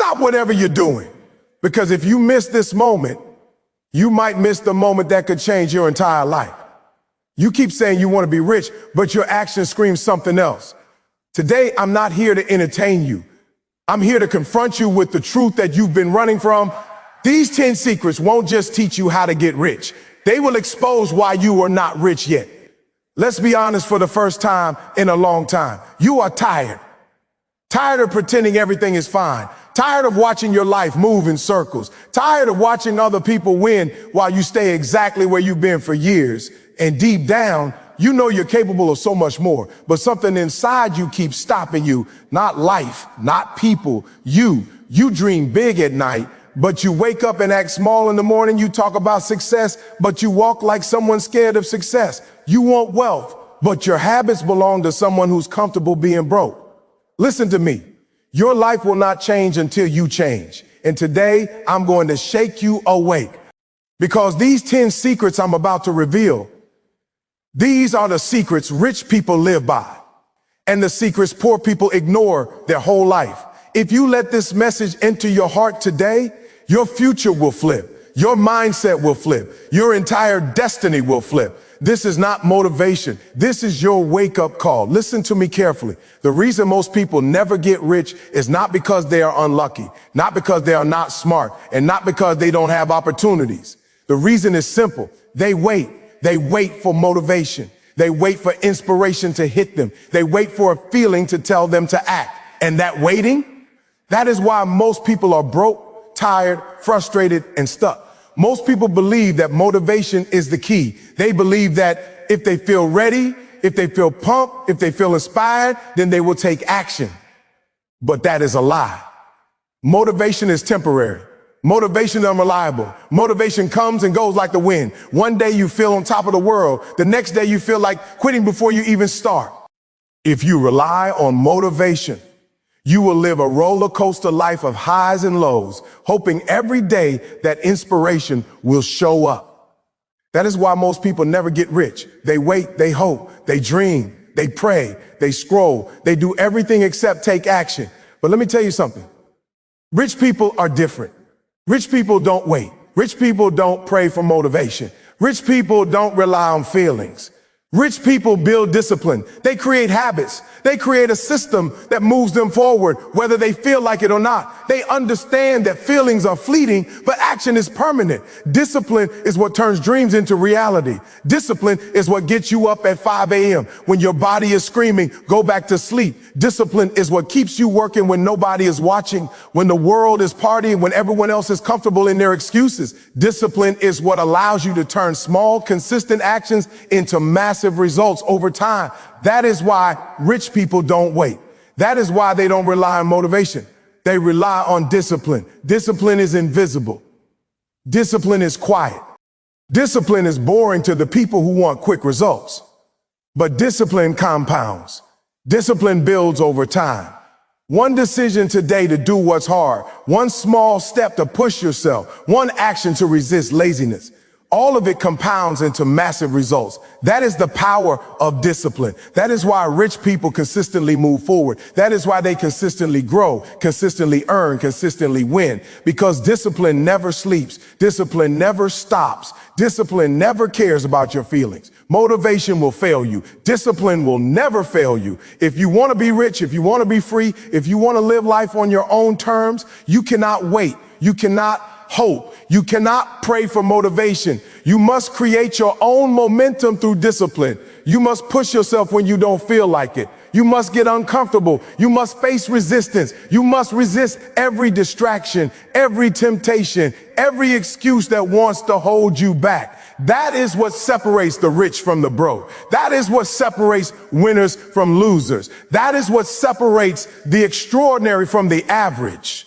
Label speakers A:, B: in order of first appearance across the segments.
A: Stop whatever you're doing. Because if you miss this moment, you might miss the moment that could change your entire life. You keep saying you want to be rich, but your actions scream something else. Today, I'm not here to entertain you. I'm here to confront you with the truth that you've been running from. These 10 secrets won't just teach you how to get rich. They will expose why you are not rich yet. Let's be honest, for the first time in a long time, you are tired. Tired of pretending everything is fine. Tired of watching your life move in circles. Tired of watching other people win while you stay exactly where you've been for years. And deep down, you know you're capable of so much more, but something inside you keeps stopping you. Not life, not people, you. You dream big at night, but you wake up and act small in the morning. You talk about success, but you walk like someone scared of success. You want wealth, but your habits belong to someone who's comfortable being broke. Listen to me. Your life will not change until you change. And today, I'm going to shake you awake. Because these 10 secrets I'm about to reveal, these are the secrets rich people live by, and the secrets poor people ignore their whole life. If you let this message enter your heart today, your future will flip. Your mindset will flip. Your entire destiny will flip. This is not motivation. This is your wake-up call. Listen to me carefully. The reason most people never get rich is not because they are unlucky, not because they are not smart, and not because they don't have opportunities. The reason is simple. They wait. They wait for motivation. They wait for inspiration to hit them. They wait for a feeling to tell them to act. And that waiting, that is why most people are broke, tired, frustrated, and stuck. Most people believe that motivation is the key. They believe that if they feel ready, if they feel pumped, if they feel inspired, then they will take action. But that is a lie. Motivation is temporary. Motivation is unreliable. Motivation comes and goes like the wind. One day you feel on top of the world. The next day you feel like quitting before you even start. If you rely on motivation, you will live a roller coaster life of highs and lows, hoping every day that inspiration will show up. That is why most people never get rich. They wait, they hope, they dream, they pray, they scroll, they do everything except take action. But let me tell you something. Rich people are different. Rich people don't wait. Rich people don't pray for motivation. Rich people don't rely on feelings. Rich people build discipline. They create habits. They create a system that moves them forward, whether they feel like it or not. They understand that feelings are fleeting, but action is permanent. Discipline is what turns dreams into reality. Discipline is what gets you up at 5 a.m. When your body is screaming, go back to sleep. Discipline is what keeps you working when nobody is watching, when the world is partying, when everyone else is comfortable in their excuses. Discipline is what allows you to turn small, consistent actions into massive results over time. That is why rich people don't wait. That is why they don't rely on motivation. They rely on discipline. Discipline is invisible. Discipline is quiet. Discipline is boring to the people who want quick results. But discipline compounds. Discipline builds over time. One decision today to do what's hard, one small step to push yourself, one action to resist laziness. All of it compounds into massive results. That is the power of discipline. That is why rich people consistently move forward. That is why they consistently grow, consistently earn, consistently win. Because discipline never sleeps. Discipline never stops. Discipline never cares about your feelings. Motivation will fail you. Discipline will never fail you. If you want to be rich, if you want to be free, if you want to live life on your own terms, you cannot wait. You cannot hope. You cannot pray for motivation. You must create your own momentum through discipline. You must push yourself when you don't feel like it. You must get uncomfortable. You must face resistance. You must resist every distraction, every temptation, every excuse that wants to hold you back. That is what separates the rich from the broke. That is what separates winners from losers. That is what separates the extraordinary from the average.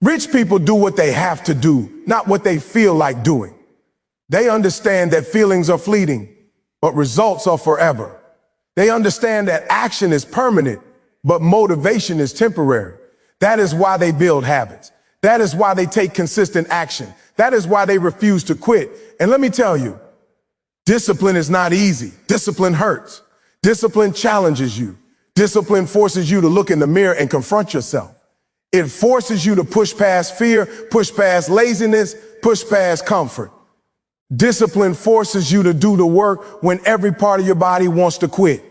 A: Rich people do what they have to do, not what they feel like doing. They understand that feelings are fleeting, but results are forever. They understand that action is permanent, but motivation is temporary. That is why they build habits. That is why they take consistent action. That is why they refuse to quit. And let me tell you, discipline is not easy. Discipline hurts. Discipline challenges you. Discipline forces you to look in the mirror and confront yourself. It forces you to push past fear, push past laziness, push past comfort. Discipline forces you to do the work when every part of your body wants to quit.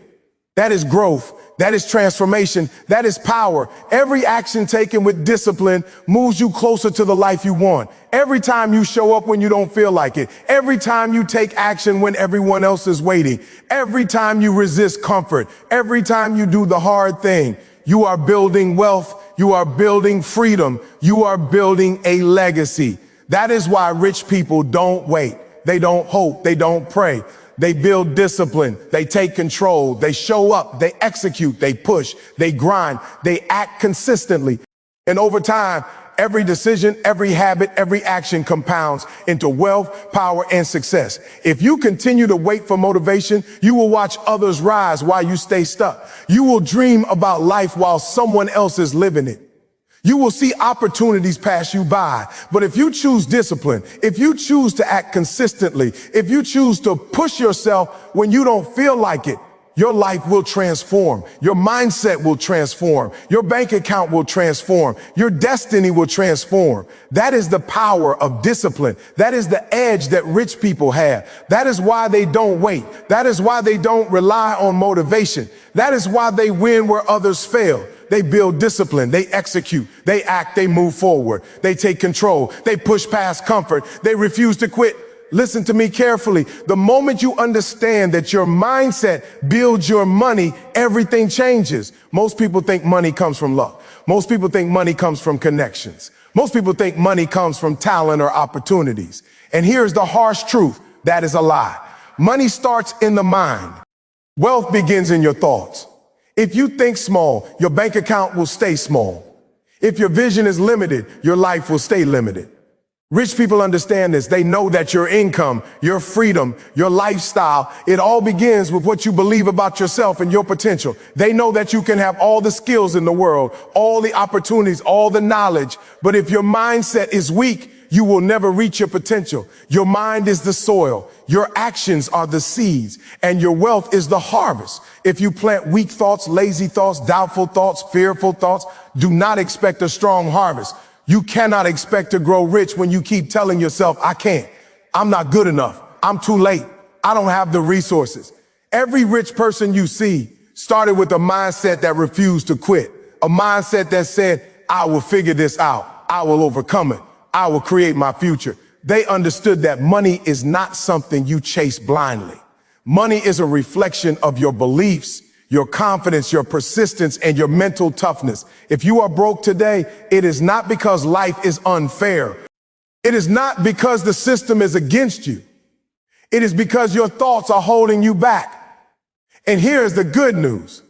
A: That is growth. That is transformation. That is power. Every action taken with discipline moves you closer to the life you want. Every time you show up when you don't feel like it. Every time you take action when everyone else is waiting. Every time you resist comfort. Every time you do the hard thing. You are building wealth. You are building freedom. You are building a legacy. That is why rich people don't wait. They don't hope. They don't pray. They build discipline. They take control. They show up. They execute. They push. They grind. They act consistently. And over time, every decision, every habit, every action compounds into wealth, power, and success. If you continue to wait for motivation, you will watch others rise while you stay stuck. You will dream about life while someone else is living it. You will see opportunities pass you by. But if you choose discipline, if you choose to act consistently, if you choose to push yourself when you don't feel like it, your life will transform. Your mindset will transform. Your bank account will transform. Your destiny will transform. That is the power of discipline. That is the edge that rich people have. That is why they don't wait. That is why they don't rely on motivation. That is why they win where others fail. They build discipline. They execute. They act. They move forward. They take control. They push past comfort. They refuse to quit. Listen to me carefully. The moment you understand that your mindset builds your money, everything changes. Most people think money comes from luck. Most people think money comes from connections. Most people think money comes from talent or opportunities. And here's the harsh truth. That is a lie. Money starts in the mind. Wealth begins in your thoughts. If you think small, your bank account will stay small. If your vision is limited, your life will stay limited. Rich people understand this. They know that your income, your freedom, your lifestyle, it all begins with what you believe about yourself and your potential. They know that you can have all the skills in the world, all the opportunities, all the knowledge. But if your mindset is weak, you will never reach your potential. Your mind is the soil. Your actions are the seeds, and your wealth is the harvest. If you plant weak thoughts, lazy thoughts, doubtful thoughts, fearful thoughts, do not expect a strong harvest. You cannot expect to grow rich when you keep telling yourself, I can't, I'm not good enough, I'm too late, I don't have the resources. Every rich person you see started with a mindset that refused to quit, a mindset that said, I will figure this out, I will overcome it, I will create my future. They understood that money is not something you chase blindly. Money is a reflection of your beliefs, your confidence, your persistence, and your mental toughness. If you are broke today, it is not because life is unfair. It is not because the system is against you. It is because your thoughts are holding you back. And here's the good news.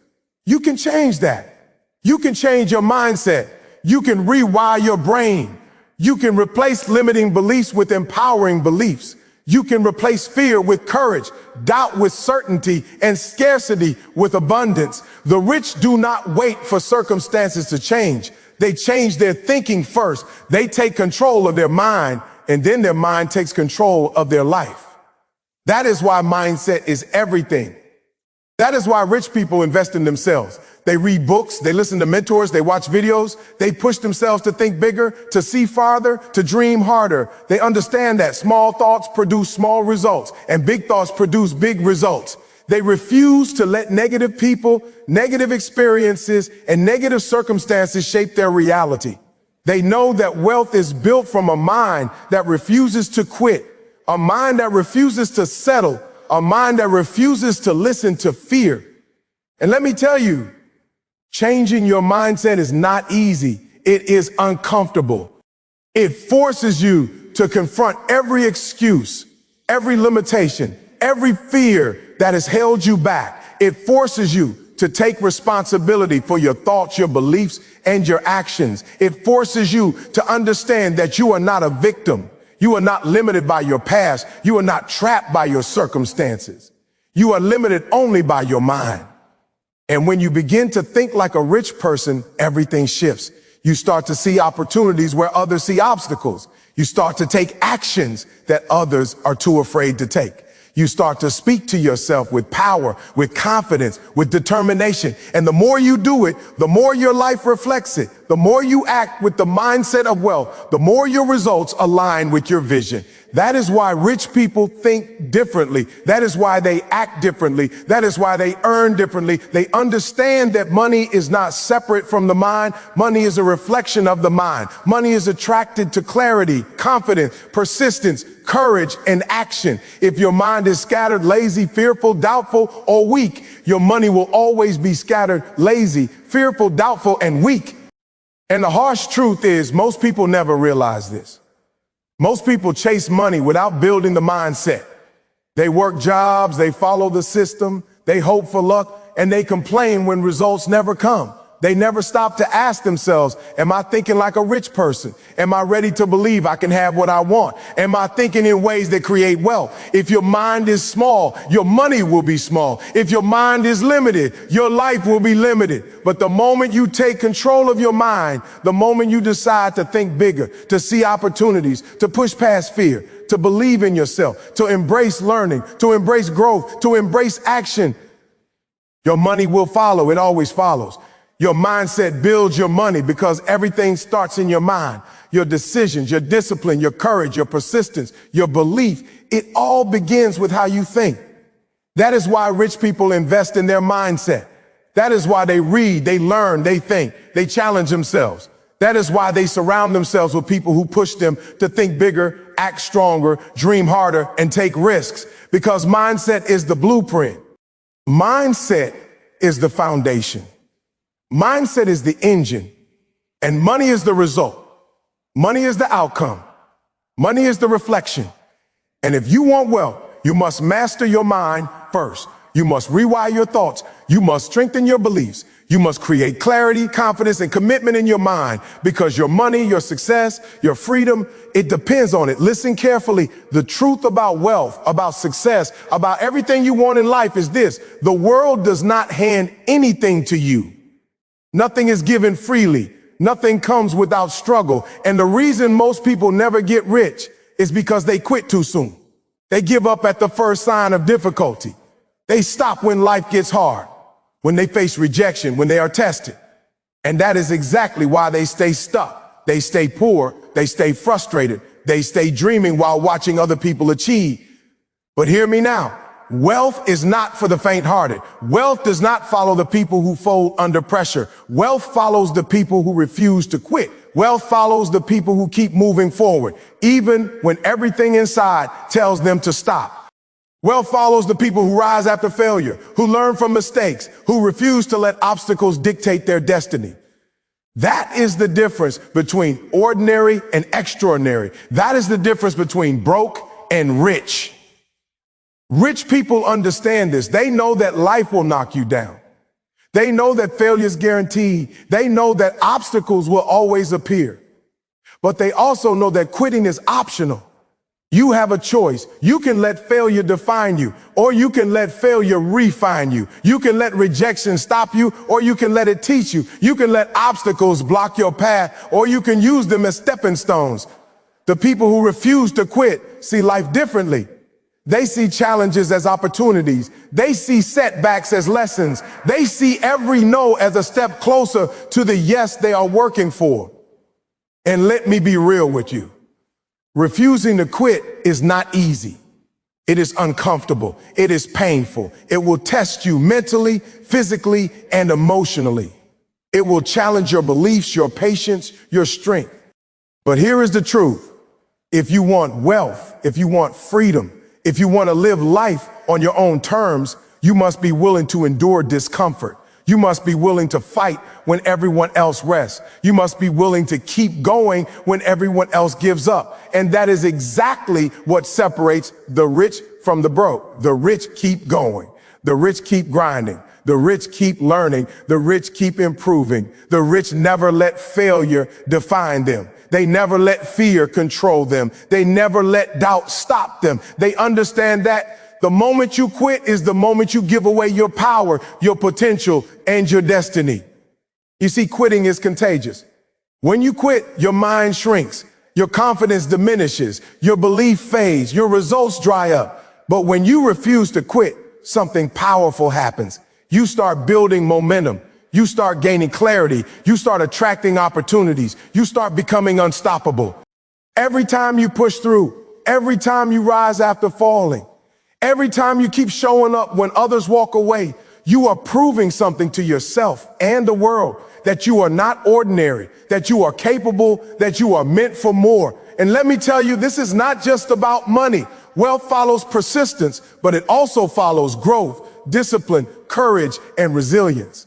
A: You can change that. You can change your mindset. You can rewire your brain. You can replace limiting beliefs with empowering beliefs. You can replace fear with courage, doubt with certainty, and scarcity with abundance. The rich do not wait for circumstances to change. They change their thinking first. They take control of their mind, and then their mind takes control of their life. That is why mindset is everything. That is why rich people invest in themselves. They read books, they listen to mentors, they watch videos, they push themselves to think bigger, to see farther, to dream harder. They understand that small thoughts produce small results and big thoughts produce big results. They refuse to let negative people, negative experiences, and negative circumstances shape their reality. They know that wealth is built from a mind that refuses to quit, a mind that refuses to settle, a mind that refuses to listen to fear. And let me tell you, changing your mindset is not easy. It is uncomfortable. It forces you to confront every excuse, every limitation, every fear that has held you back. It forces you to take responsibility for your thoughts, your beliefs, and your actions. It forces you to understand that you are not a victim. You are not limited by your past. You are not trapped by your circumstances. You are limited only by your mind. And when you begin to think like a rich person, everything shifts. You start to see opportunities where others see obstacles. You start to take actions that others are too afraid to take. You start to speak to yourself with power, with confidence, with determination. And the more you do it, the more your life reflects it. The more you act with the mindset of wealth, the more your results align with your vision. That is why rich people think differently. That is why they act differently. That is why they earn differently. They understand that money is not separate from the mind. Money is a reflection of the mind. Money is attracted to clarity, confidence, persistence, courage, and action. If your mind is scattered, lazy, fearful, doubtful, or weak, your money will always be scattered, lazy, fearful, doubtful, and weak. And the harsh truth is, most people never realize this. Most people chase money without building the mindset. They work jobs, they follow the system, they hope for luck, and they complain when results never come. They never stop to ask themselves, am I thinking like a rich person? Am I ready to believe I can have what I want? Am I thinking in ways that create wealth? If your mind is small, your money will be small. If your mind is limited, your life will be limited. But the moment you take control of your mind, the moment you decide to think bigger, to see opportunities, to push past fear, to believe in yourself, to embrace learning, to embrace growth, to embrace action, your money will follow. It always follows. Your mindset builds your money because everything starts in your mind. Your decisions, your discipline, your courage, your persistence, your belief, it all begins with how you think. That is why rich people invest in their mindset. That is why they read, they learn, they think, they challenge themselves. That is why they surround themselves with people who push them to think bigger, act stronger, dream harder, and take risks. Because mindset is the blueprint. Mindset is the foundation. Mindset is the engine, and money is the result. Money is the outcome. Money is the reflection. And if you want wealth, you must master your mind first. You must rewire your thoughts. You must strengthen your beliefs. You must create clarity, confidence, and commitment in your mind, because your money, your success, your freedom, it depends on it. Listen carefully. The truth about wealth, about success, about everything you want in life is this: the world does not hand anything to you. Nothing is given freely. Nothing comes without struggle. And the reason most people never get rich is because they quit too soon. They give up at the first sign of difficulty. They stop when life gets hard, when they face rejection, when they are tested. And that is exactly why they stay stuck. They stay poor. They stay frustrated. They stay dreaming while watching other people achieve. But hear me now. Wealth is not for the faint-hearted. Wealth does not follow the people who fold under pressure. Wealth follows the people who refuse to quit. Wealth follows the people who keep moving forward, even when everything inside tells them to stop. Wealth follows the people who rise after failure, who learn from mistakes, who refuse to let obstacles dictate their destiny. That is the difference between ordinary and extraordinary. That is the difference between broke and rich. Rich people understand this. They know that life will knock you down. They know that failure is guaranteed. They know that obstacles will always appear. But they also know that quitting is optional. You have a choice. You can let failure define you, or you can let failure refine you. You can let rejection stop you, or you can let it teach you. You can let obstacles block your path, or you can use them as stepping stones. The people who refuse to quit see life differently. They see challenges as opportunities. They see setbacks as lessons. They see every no as a step closer to the yes they are working for. And let me be real with you. Refusing to quit is not easy. It is uncomfortable. It is painful. It will test you mentally, physically, and emotionally. It will challenge your beliefs, your patience, your strength. But here is the truth. If you want wealth, if you want freedom, if you want to live life on your own terms, you must be willing to endure discomfort. You must be willing to fight when everyone else rests. You must be willing to keep going when everyone else gives up. And that is exactly what separates the rich from the broke. The rich keep going. The rich keep grinding. The rich keep learning. The rich keep improving. The rich never let failure define them. They never let fear control them. They never let doubt stop them. They understand that the moment you quit is the moment you give away your power, your potential, and your destiny. You see, quitting is contagious. When you quit, your mind shrinks, your confidence diminishes, your belief fades, your results dry up. But when you refuse to quit, something powerful happens. You start building momentum. You start gaining clarity. You start attracting opportunities. You start becoming unstoppable. Every time you push through, every time you rise after falling, every time you keep showing up when others walk away, you are proving something to yourself and the world, that you are not ordinary, that you are capable, that you are meant for more. And let me tell you, this is not just about money. Wealth follows persistence, but it also follows growth, discipline, courage, and resilience.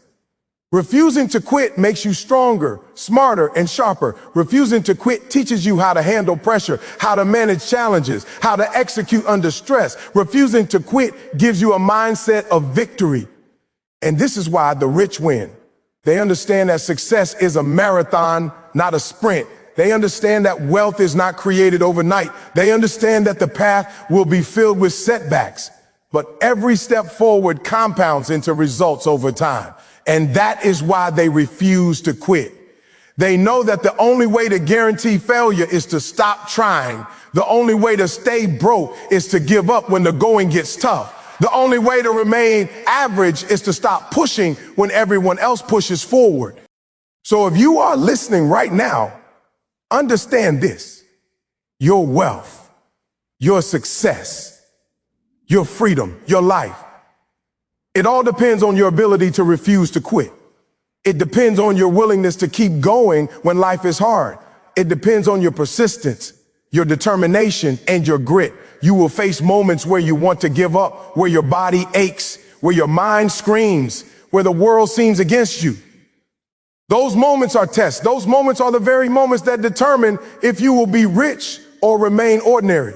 A: Refusing to quit makes you stronger, smarter, and sharper. Refusing to quit teaches you how to handle pressure, how to manage challenges, how to execute under stress. Refusing to quit gives you a mindset of victory. And this is why the rich win. They understand that success is a marathon, not a sprint. They understand that wealth is not created overnight. They understand that the path will be filled with setbacks, but every step forward compounds into results over time. And that is why they refuse to quit. They know that the only way to guarantee failure is to stop trying. The only way to stay broke is to give up when the going gets tough. The only way to remain average is to stop pushing when everyone else pushes forward. So if you are listening right now, understand this: your wealth, your success, your freedom, your life, it all depends on your ability to refuse to quit. It depends on your willingness to keep going when life is hard. It depends on your persistence, your determination, and your grit. You will face moments where you want to give up, where your body aches, where your mind screams, where the world seems against you. Those moments are tests. Those moments are the very moments that determine if you will be rich or remain ordinary.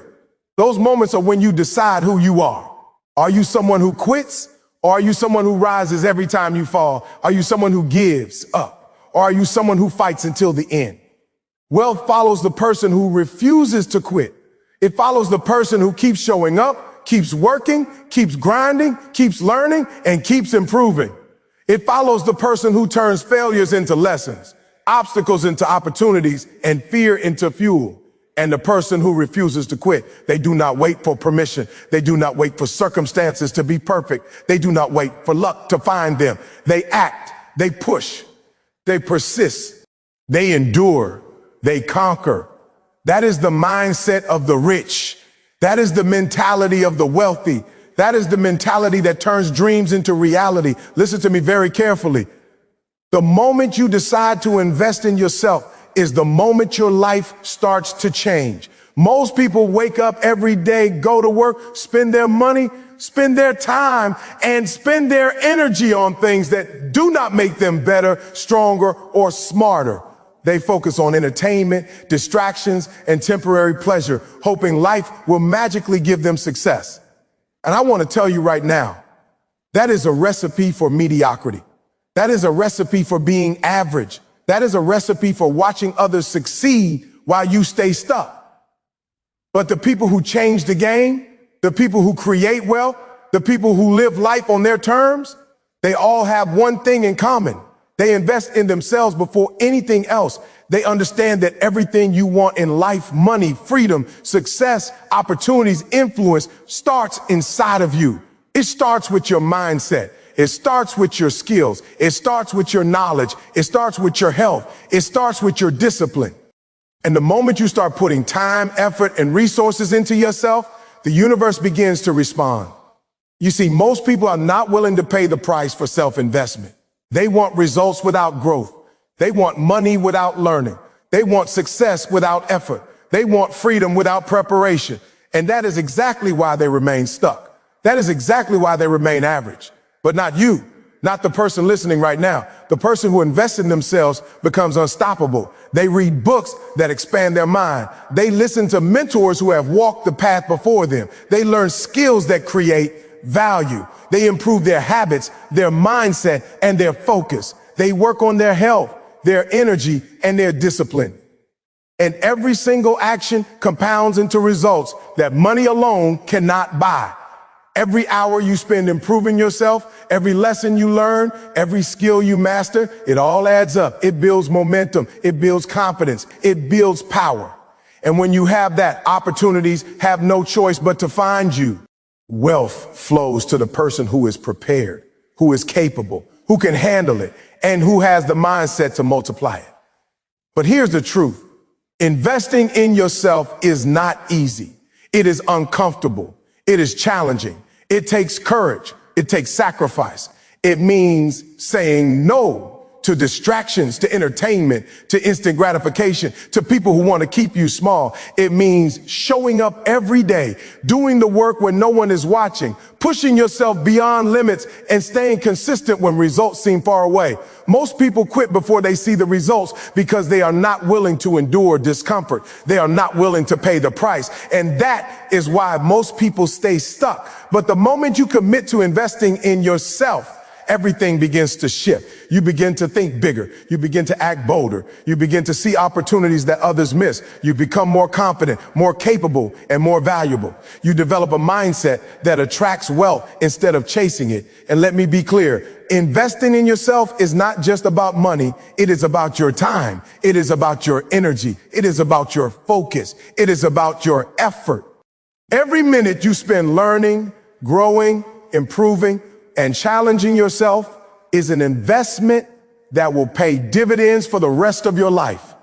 A: Those moments are when you decide who you are. Are you someone who quits, or are you someone who rises every time you fall? Are you someone who gives up, or are you someone who fights until the end? Wealth follows the person who refuses to quit. It follows the person who keeps showing up, keeps working, keeps grinding, keeps learning, and keeps improving. It follows the person who turns failures into lessons, obstacles into opportunities, and fear into fuel. And the person who refuses to quit, they do not wait for permission. They do not wait for circumstances to be perfect. They do not wait for luck to find them. They act, they push, they persist, they endure, they conquer. That is the mindset of the rich. That is the mentality of the wealthy. That is the mentality that turns dreams into reality. Listen to me very carefully. The moment you decide to invest in yourself is the moment your life starts to change. Most people wake up every day, go to work, spend their money, spend their time, and spend their energy on things that do not make them better, stronger, or smarter. They focus on entertainment, distractions, and temporary pleasure, hoping life will magically give them success. And I want to tell you right now, that is a recipe for mediocrity. That is a recipe for being average. That is a recipe for watching others succeed while you stay stuck. But the people who change the game, the people who create wealth, the people who live life on their terms, they all have one thing in common. They invest in themselves before anything else. They understand that everything you want in life, money, freedom, success, opportunities, influence, starts inside of you. It starts with your mindset. It starts with your skills. It starts with your knowledge. It starts with your health. It starts with your discipline. And the moment you start putting time, effort, and resources into yourself, the universe begins to respond. You see, most people are not willing to pay the price for self-investment. They want results without growth. They want money without learning. They want success without effort. They want freedom without preparation. And that is exactly why they remain stuck. That is exactly why they remain average. But not you, not the person listening right now. The person who invests in themselves becomes unstoppable. They read books that expand their mind. They listen to mentors who have walked the path before them. They learn skills that create value. They improve their habits, their mindset, and their focus. They work on their health, their energy, and their discipline. And every single action compounds into results that money alone cannot buy. Every hour you spend improving yourself, every lesson you learn, every skill you master, it all adds up. It builds momentum. It builds confidence. It builds power. And when you have that, opportunities have no choice but to find you. Wealth flows to the person who is prepared, who is capable, who can handle it, and who has the mindset to multiply it. But here's the truth. Investing in yourself is not easy. It is uncomfortable. It is challenging. It takes courage. It takes sacrifice. It means saying no to distractions, to entertainment, to instant gratification, to people who want to keep you small. It means showing up every day, doing the work when no one is watching, pushing yourself beyond limits, and staying consistent when results seem far away. Most people quit before they see the results because they are not willing to endure discomfort. They are not willing to pay the price. And that is why most people stay stuck. But the moment you commit to investing in yourself, everything begins to shift. You begin to think bigger. You begin to act bolder. You begin to see opportunities that others miss. You become more confident, more capable, and more valuable. You develop a mindset that attracts wealth instead of chasing it. And let me be clear, investing in yourself is not just about money. It is about your time. It is about your energy. It is about your focus. It is about your effort. Every minute you spend learning, growing, improving, and challenging yourself is an investment that will pay dividends for the rest of your life.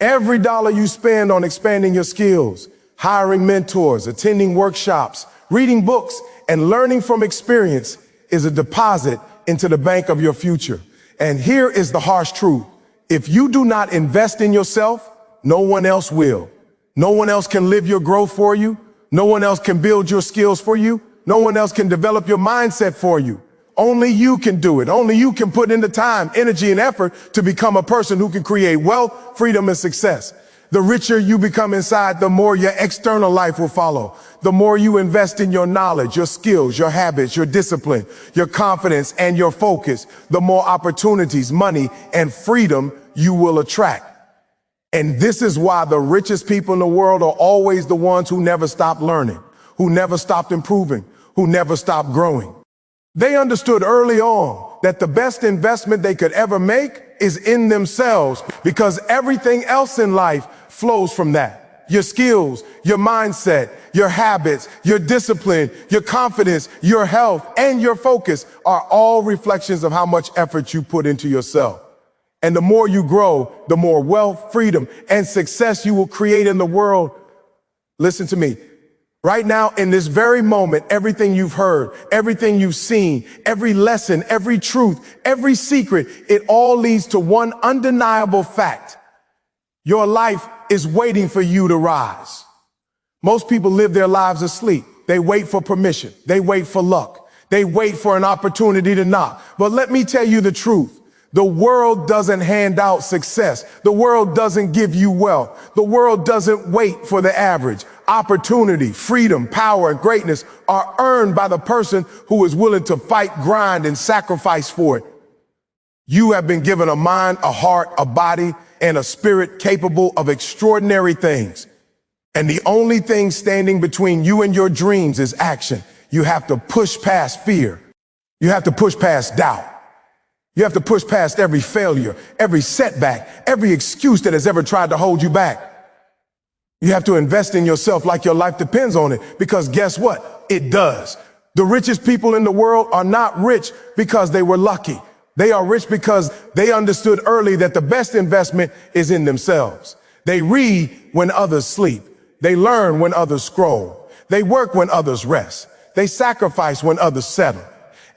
A: Every dollar you spend on expanding your skills, hiring mentors, attending workshops, reading books, and learning from experience is a deposit into the bank of your future. And here is the harsh truth. If you do not invest in yourself, no one else will. No one else can live your growth for you. No one else can build your skills for you. No one else can develop your mindset for you. Only you can do it. Only you can put in the time, energy, and effort to become a person who can create wealth, freedom, and success. The richer you become inside, the more your external life will follow. The more you invest in your knowledge, your skills, your habits, your discipline, your confidence, and your focus, the more opportunities, money, and freedom you will attract. And this is why the richest people in the world are always the ones who never stop learning, who never stopped improving, who never stopped growing. They understood early on that the best investment they could ever make is in themselves, because everything else in life flows from that. Your skills, your mindset, your habits, your discipline, your confidence, your health, and your focus are all reflections of how much effort you put into yourself. And the more you grow, the more wealth, freedom, and success you will create in the world. Listen to me. Right now, in this very moment, everything you've heard, everything you've seen, every lesson, every truth, every secret, it all leads to one undeniable fact. Your life is waiting for you to rise. Most people live their lives asleep. They wait for permission. They wait for luck. They wait for an opportunity to knock. But let me tell you the truth. The world doesn't hand out success. The world doesn't give you wealth. The world doesn't wait for the average. Opportunity, freedom, power, and greatness are earned by the person who is willing to fight, grind, and sacrifice for it. You have been given a mind, a heart, a body, and a spirit capable of extraordinary things. And the only thing standing between you and your dreams is action. You have to push past fear. You have to push past doubt. You have to push past every failure, every setback, every excuse that has ever tried to hold you back. You have to invest in yourself like your life depends on it, because guess what? It does. The richest people in the world are not rich because they were lucky. They are rich because they understood early that the best investment is in themselves. They read when others sleep. They learn when others scroll. They work when others rest. They sacrifice when others settle.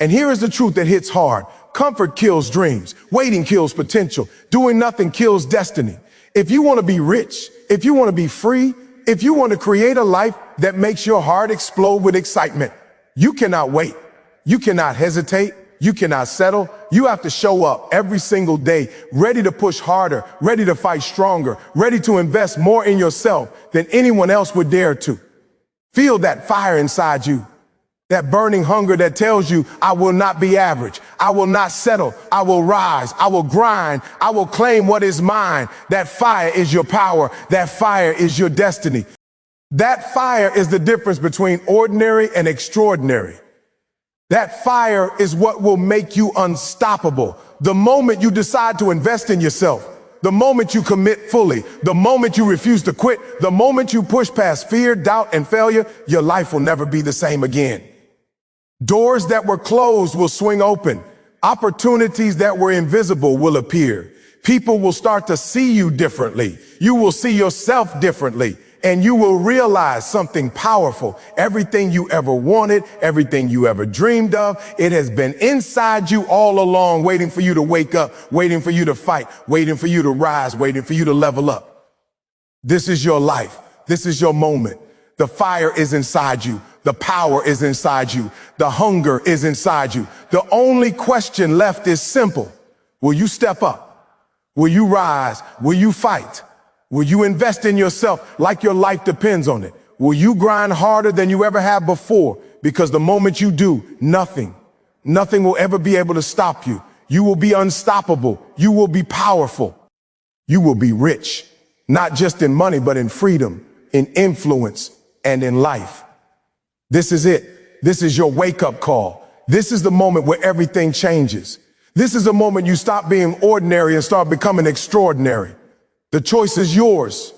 A: And here is the truth that hits hard. Comfort kills dreams. Waiting kills potential. Doing nothing kills destiny. If you want to be rich, if you want to be free, if you want to create a life that makes your heart explode with excitement, you cannot wait. You cannot hesitate. You cannot settle. You have to show up every single day, ready to push harder, ready to fight stronger, ready to invest more in yourself than anyone else would dare to. Feel that fire inside you. That burning hunger that tells you, I will not be average. I will not settle. I will rise. I will grind. I will claim what is mine. That fire is your power. That fire is your destiny. That fire is the difference between ordinary and extraordinary. That fire is what will make you unstoppable. The moment you decide to invest in yourself, the moment you commit fully, the moment you refuse to quit, the moment you push past fear, doubt, and failure, your life will never be the same again. Doors that were closed will swing open. Opportunities that were invisible will appear. People will start to see you differently. You will see yourself differently. And you will realize something powerful. Everything you ever wanted, everything you ever dreamed of, it has been inside you all along, waiting for you to wake up, waiting for you to fight, waiting for you to rise, waiting for you to level up. This is your life. This is your moment. The fire is inside you. The power is inside you. The hunger is inside you. The only question left is simple. Will you step up? Will you rise? Will you fight? Will you invest in yourself like your life depends on it? Will you grind harder than you ever have before? Because the moment you do, nothing will ever be able to stop you. You will be unstoppable. You will be powerful. You will be rich, not just in money, but in freedom, in influence, and in life. This is it. This is your wake-up call. This is the moment where everything changes. This is the moment you stop being ordinary and start becoming extraordinary. The choice is yours.